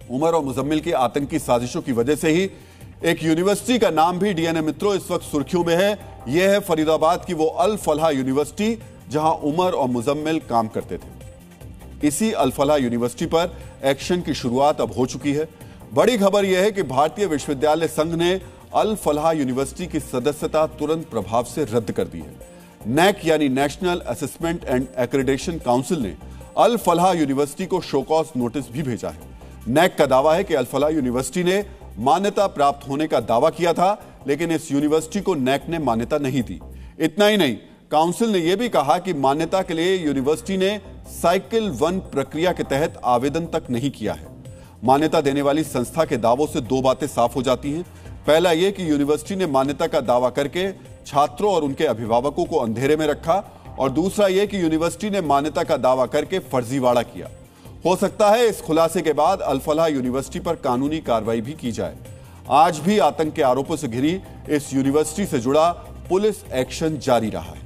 उमर और मुजम्मिल की आतंकी साजिशों की वजह से ही एक यूनिवर्सिटी का नाम भी डीएनए मित्रों इस वक्त सुर्खियों में है। यह है फरीदाबाद की वो अल फलाह यूनिवर्सिटी जहां उमर और मुजम्मिल काम करते थे। इसी अल फलाह यूनिवर्सिटी पर एक्शन की शुरुआत अब हो चुकी है। बड़ी खबर यह है कि भारतीय विश्वविद्यालय संघ ने अल फलाह यूनिवर्सिटी की सदस्यता तुरंत प्रभाव से रद्द कर दी है। नैक यानी national assessment and accreditation council ने अल फलाह यूनिवर्सिटी को शो कॉज नोटिस भी भेजा है। नैक का दावा है कि अल फलाह यूनिवर्सिटी ने मान्यता प्राप्त होने का दावा किया था, लेकिन इस यूनिवर्सिटी को नैक ने मान्यता नहीं दी। इतना ही नहीं, काउंसिल ने यह भी कहा कि मान्यता के लिए यूनिवर्सिटी ने साइकिल 1 प्रक्रिया के तहत आवेदन तक नहीं किया है। मान्यता देने वाली संस्था के दावों से दो बातें साफ हो जाती हैं। पहला यह कि यूनिवर्सिटी ने मान्यता का दावा करके छात्रों और उनके अभिभावकों को अंधेरे में रखा, और दूसरा यह कि यूनिवर्सिटी ने मान्यता का दावा करके फर्जीवाड़ा किया। हो सकता है इस खुलासे के बाद अल फलाह यूनिवर्सिटी पर कानूनी कार्रवाई भी की जाए। आज भी आतंक के आरोपों से घिरी इस यूनिवर्सिटी से जुड़ा पुलिस एक्शन जारी रहा है।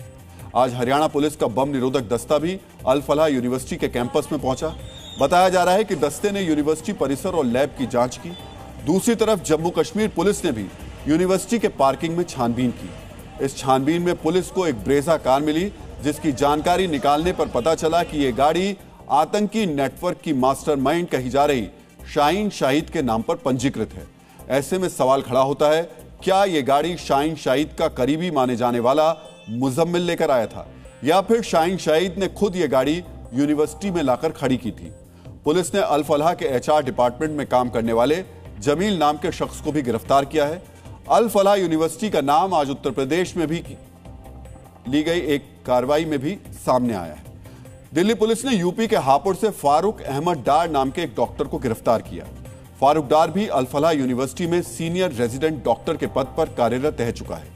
आज हरियाणा पुलिस का बम निरोधक दस्ता भी अल फलाह यूनिवर्सिटी के कैंपस में पहुंचा। बताया जा रहा है कि दस्ते ने यूनिवर्सिटी परिसर और लैब की जांच की। दूसरी तरफ जम्मू कश्मीर पुलिस ने भी यूनिवर्सिटी के पार्किंग में छानबीन की। इस छानबीन में पुलिस को एक ब्रेजा कार मिली, जिसकी जानकारी निकालने पर पता चला कि यह गाड़ी आतंकी नेटवर्क की मास्टरमाइंड कही जा रही शाहीन शाहिद के नाम पर पंजीकृत है। ऐसे में सवाल खड़ा होता है, क्या यह गाड़ी शाहीन शाहिद का करीबी माने जाने वाला मुजम्मिल लेकर आया था, या फिर शाहीन शाहिद ने खुद यह गाड़ी यूनिवर्सिटी में लाकर खड़ी की थी। पुलिस ने अल फलाह के एचआर डिपार्टमेंट में काम करने वाले जमील नाम के शख्स को भी गिरफ्तार किया है। अल फलाह यूनिवर्सिटी का नाम आज उत्तर प्रदेश में भी ली गई एक कार्रवाई में भी सामने आया है। दिल्ली पुलिस ने यूपी के हापुड़ से फारूक अहमद डार नाम के एक डॉक्टर को गिरफ्तार किया। फारूक डार भी अल फलाह यूनिवर्सिटी में सीनियर रेजिडेंट डॉक्टर के पद पर कार्यरत रह चुका है,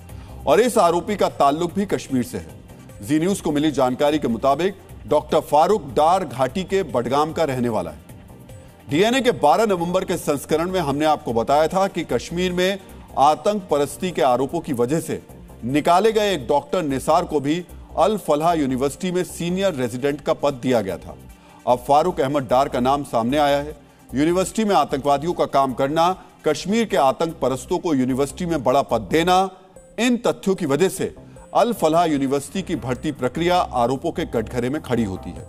और इस आरोपी का ताल्लुक भी कश्मीर से है। जी न्यूज को मिली जानकारी के मुताबिक डॉक्टर फारूक डार घाटी के बडगाम का रहने वाला है। डीएनए के 12 नवंबर के संस्करण में हमने आपको बताया था कि कश्मीर में आतंक परस्ती के आरोपों की वजह से निकाले गए एक डॉक्टर निसार को भी अल फलाह यूनिवर्सिटी में सीनियर रेजिडेंट का पद दिया गया था। अब फारूक अहमद डार का नाम सामने आया है। यूनिवर्सिटी में आतंकवादियों का काम करना, कश्मीर के आतंक परस्तों को यूनिवर्सिटी में बड़ा पद देना, इन तथ्यों की वजह से अल फलाह यूनिवर्सिटी की भर्ती प्रक्रिया आरोपों के कटघरे में खड़ी होती है।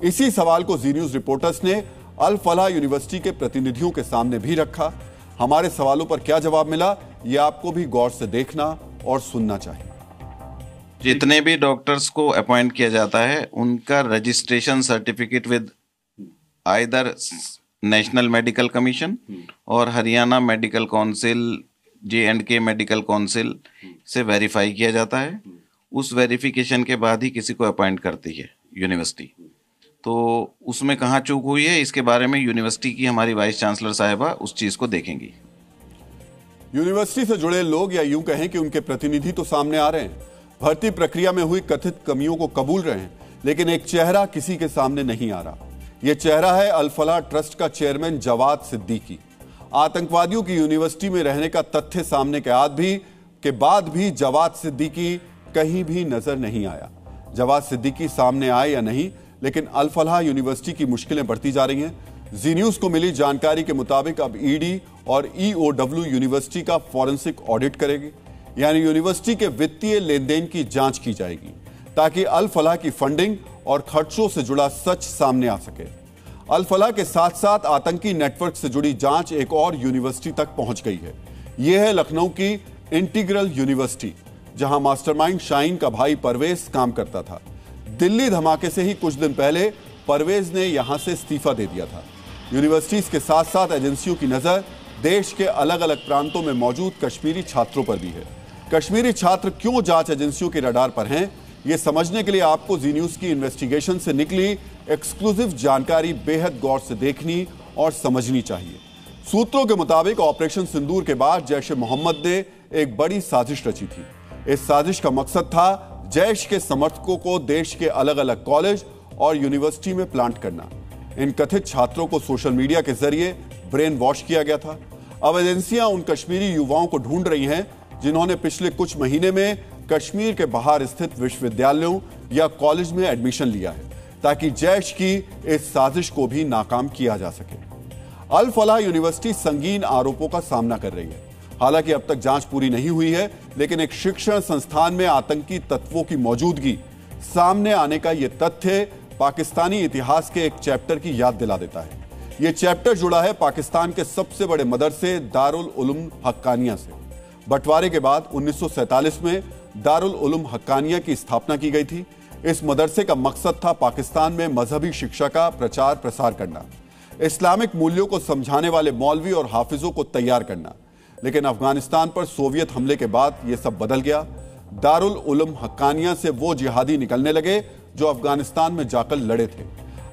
इसी सवाल को जी न्यूज रिपोर्टर्स ने अल फलाह यूनिवर्सिटी के प्रतिनिधियों के सामने भी रखा। हमारे सवालों पर क्या जवाब मिला, यह आपको भी गौर से देखना और सुनना चाहिए। जितने भी डॉक्टर्स को अपॉइंट किया जाता है उनका registration certificate with either national medical commission और Haryana medical council, J&K medical council से वेरीफाई किया जाता है। उस वेरिफिकेशन के बाद ही किसी को अपॉइंट करती है यूनिवर्सिटी। तो उसमें कहाँ चूक हुई है, इसके बारे में यूनिवर्सिटी की हमारी वाइस चांसलर साहिबा उस चीज़ को देखेंगी। यूनिवर्सिटी से जुड़े लोग, या यूं कहें कि उनके प्रतिनिधि तो सामने आ रहे हैं, भर्ती प्रक्रिया में हुई कथित कमियों को कबूल रहे हैं, लेकिन एक चेहरा किसी के सामने नहीं आ रहा। यह चेहरा है अल फलाह ट्रस्ट का चेयरमैन जवाद सिद्दीकी। आतंकवादियों की यूनिवर्सिटी में रहने का तथ्य सामने के बाद भी जवाद सिद्दीकी कहीं भी नजर नहीं आया। जवाद सिद्दीकी सामने आए या नहीं, लेकिन अल फलाह यूनिवर्सिटी की मुश्किलें बढ़ती जा रही हैं। जी न्यूज को मिली जानकारी के मुताबिक अब ईडी और EOW यूनिवर्सिटी का फॉरेंसिक ऑडिट करेगी, यानी यूनिवर्सिटी के वित्तीय लेन देन की जांच की जाएगी, ताकि अल फलाह की फंडिंग और खर्चों से जुड़ा सच सामने आ सके। अल फलाह के साथ साथ आतंकी नेटवर्क से जुड़ी जांच एक और यूनिवर्सिटी तक पहुंच गई है। यह है लखनऊ की इंटीग्रल यूनिवर्सिटी, जहां मास्टरमाइंड शाहीन का भाई परवेज काम करता था। दिल्ली धमाके से ही कुछ दिन पहले परवेज ने यहां से इस्तीफा दे दिया था। यूनिवर्सिटीज के साथ साथ एजेंसियों की नजर देश के अलग अलग प्रांतों में मौजूद कश्मीरी छात्रों पर भी है। कश्मीरी छात्र क्यों जांच एजेंसियों के रडार पर हैं, यह समझने के लिए आपको जी न्यूज की इन्वेस्टिगेशन से निकली एक्सक्लूसिव जानकारी बेहद गौर से देखनी और समझनी चाहिए। सूत्रों के मुताबिक ऑपरेशन सिंदूर के बाद जैश ए मोहम्मद ने एक बड़ी साजिश रची थी। इस साजिश का मकसद था जैश के समर्थकों को देश के अलग अलग कॉलेज और यूनिवर्सिटी में प्लांट करना। इन कथित छात्रों को सोशल मीडिया के जरिए ब्रेन वॉश किया गया था। अब एजेंसियां उन कश्मीरी युवाओं को ढूंढ रही हैं जिन्होंने पिछले कुछ महीने में कश्मीर के बाहर स्थित विश्वविद्यालयों या कॉलेज में एडमिशन लिया है, ताकि जैश की इस साजिश को भी नाकाम किया जा सके। अल फलाह यूनिवर्सिटी संगीन आरोपों का सामना कर रही है। हालांकि अब तक जांच पूरी नहीं हुई है, लेकिन एक शिक्षण संस्थान में आतंकी तत्वों की मौजूदगी सामने आने का यह तथ्य पाकिस्तानी इतिहास के एक चैप्टर की याद दिला देता है। यह चैप्टर जुड़ा है पाकिस्तान के सबसे बड़े मदरसे दारुल उलूम हक्कानिया से। बंटवारे के बाद 1947 में दारुल उलूम हक्कानिया की स्थापना की गई थी। इस मदरसे का मकसद था पाकिस्तान में मजहबी शिक्षा का प्रचार प्रसार करना, इस्लामिक मूल्यों को समझाने वाले मौलवी और हाफिजों को तैयार करना। लेकिन अफगानिस्तान पर सोवियत हमले के बाद यह सब बदल गया। दारुल उलूम हक्कानिया से वो जिहादी निकलने लगे जो अफगानिस्तान में जाकर लड़े थे।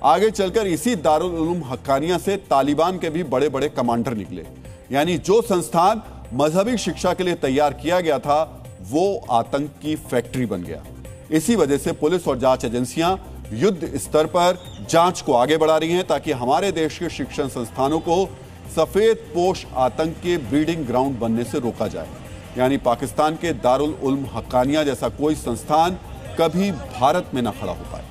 आगे चलकर इसी दारुल उलूम हक्कानिया से तालिबान के भी बड़े बड़े कमांडर निकले। यानी जो संस्थान मजहबी शिक्षा के लिए तैयार किया गया था वो आतंक की फैक्ट्री बन गया। इसी वजह से पुलिस और जांच एजेंसियां युद्ध स्तर पर जांच को आगे बढ़ा रही हैं ताकि हमारे देश के शिक्षण संस्थानों को सफेद पोश आतंक के ब्रीडिंग ग्राउंड बनने से रोका जाए। यानी पाकिस्तान के दारुल उलूम हक्कानिया जैसा कोई संस्थान कभी भारत में न खड़ा हो पाए।